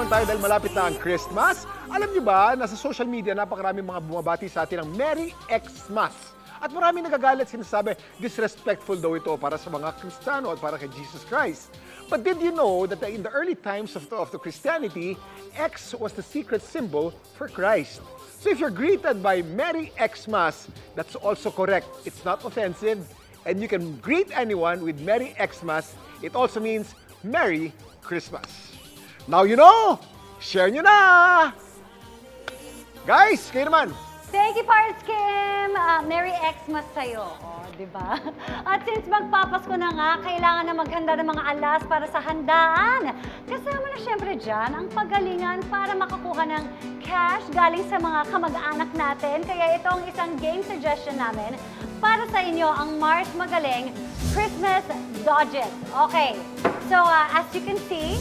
naman tayo dahil malapit na ang Christmas. Alam niyo ba, nasa social media, napakaraming mga bumabati sa atin ng Merry Xmas. At maraming nagagalit, sinasabi, disrespectful daw ito para sa mga Kristiyano at para kay Jesus Christ. But did you know that in the early times of the Christianity, X was the secret symbol for Christ? So if you're greeted by Merry Xmas, that's also correct. It's not offensive. And you can greet anyone with Merry Xmas. It also means Merry Christmas. Now you know! Share nyo na! Guys, kayo naman! Thank you, Parts Kim! Merry Xmas sa'yo. O, di ba? At since magpapasko na nga, kailangan na maghanda ng mga alas para sa handaan. Kasama na syempre dyan ang pagalingan para makakuha ng cash galing sa mga kamag-anak natin. Kaya ito ang isang game suggestion namin para sa inyo, ang Mars Magaling Christmas Dodges. Okay, so as you can see,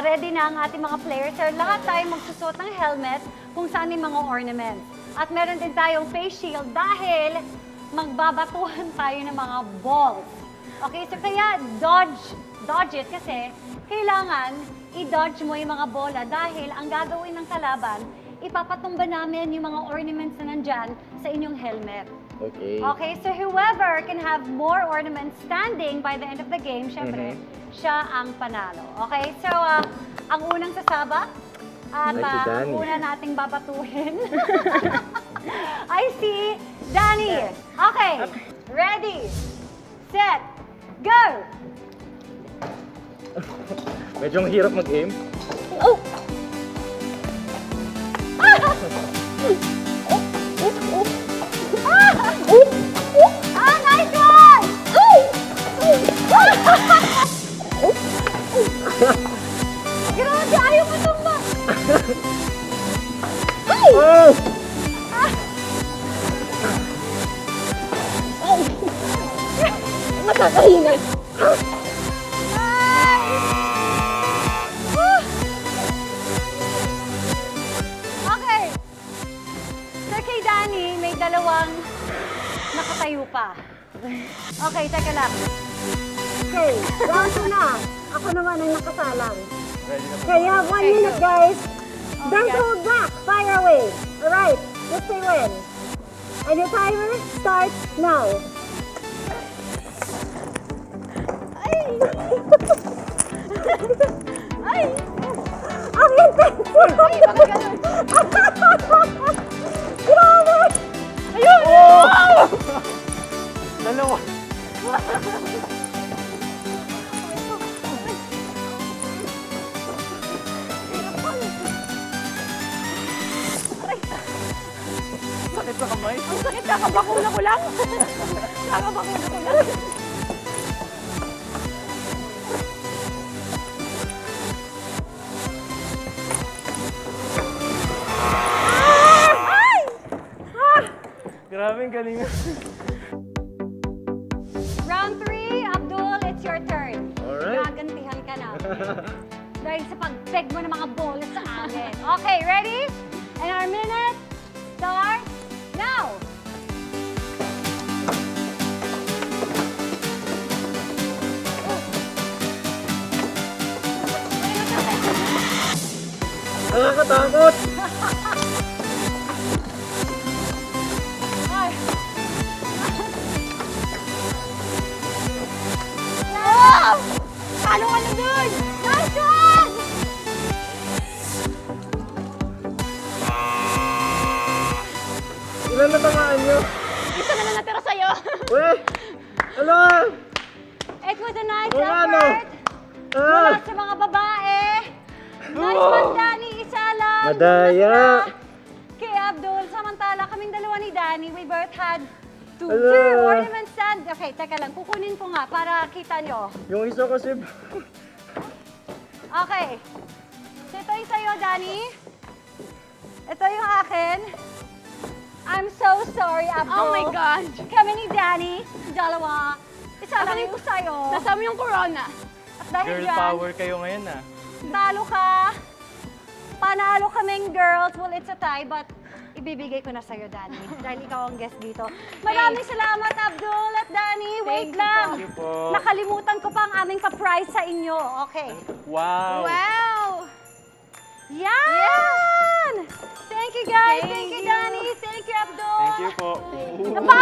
ready na ang ating mga players. So, lahat tayo magsusot ng helmet kung saan yung mga ornaments. At meron din tayong face shield dahil magbabatuhan tayo ng mga balls. Okay, so kaya dodge it kasi kailangan i-dodge mo yung mga bola dahil ang gagawin ng kalaban, ipapatumba namin yung mga ornaments na nandyan sa inyong helmet. Okay. Okay, so whoever can have more ornaments standing by the end of the game, syempre, siya ang panalo. Okay, so ang unang sasabak at Danny. una nating babatuhin. I see Danny. Okay, ready, set, go! Medyo mahirap mag-aim. Oh! Nice one! Grabe, ayaw matumba! Oh! Nakakahingal! Okay. So kay Danny, may dalawang nakatayo pa. Okay, teka lang. Okay, round 2 na. Ako naman ang nakasalang. Ready na po. Okay, you have 1 Okay, minute, go. guys. Oh, Don't yeah. hold back. Fire away. Alright, let's say when. And your timer starts now. Ay! Ay! Ang intense! Ay, baka ganun. Grabe! Ayun! Oh! Dalawa. Sakit sa kamay. Ang sakit, kakabakuna ko lang. Kakabakuna ko lang. Grabe ang galing. Round 3, Abdul, it's your turn. Alright. Gagantihan ka na. Dahil sa pag-peg mo ng mga balls sa amin. Okay, ready? And our minute starts now. Nakakatakot! Ay. Wow! Talo ka na dun! Nice one! Ilan na tamaan nyo? Isa na lang natira sa'yo. Uy! Ano? It was a nice Oo nga, no? effort. Mula Ah! sa mga babae. Nice one, Danny. Isa lang. Madaya. Kay Abdul, samantala kaming dalawa ni Danny, we both had two Ala. ornaments stand. Okay, teka lang, kukunin ko nga para kita nyo. Yung isa kasi... Okay. So ito yung sa'yo, Danny. Ito yung akin. I'm so sorry, Abdul. Oh my God! Kami ni Danny, dalawa. Isa lang yung sa'yo. Nasama yung corona. At dahil Girl dyan, power kayo ngayon ah. talo ka. Panalo kaming girls. Well, it's a tie, but ibibigay ko na sa'yo, Danny. Dahil ikaw ang guest dito. Maraming salamat, Abdul at Danny. Wait lang. Thank you po. Nakalimutan ko pa ang aming pa-prize sa inyo. Okay. Wow! Wow! Yan! Thank you guys! Thank you, Danny! Thank you, Abdul! Thank you po.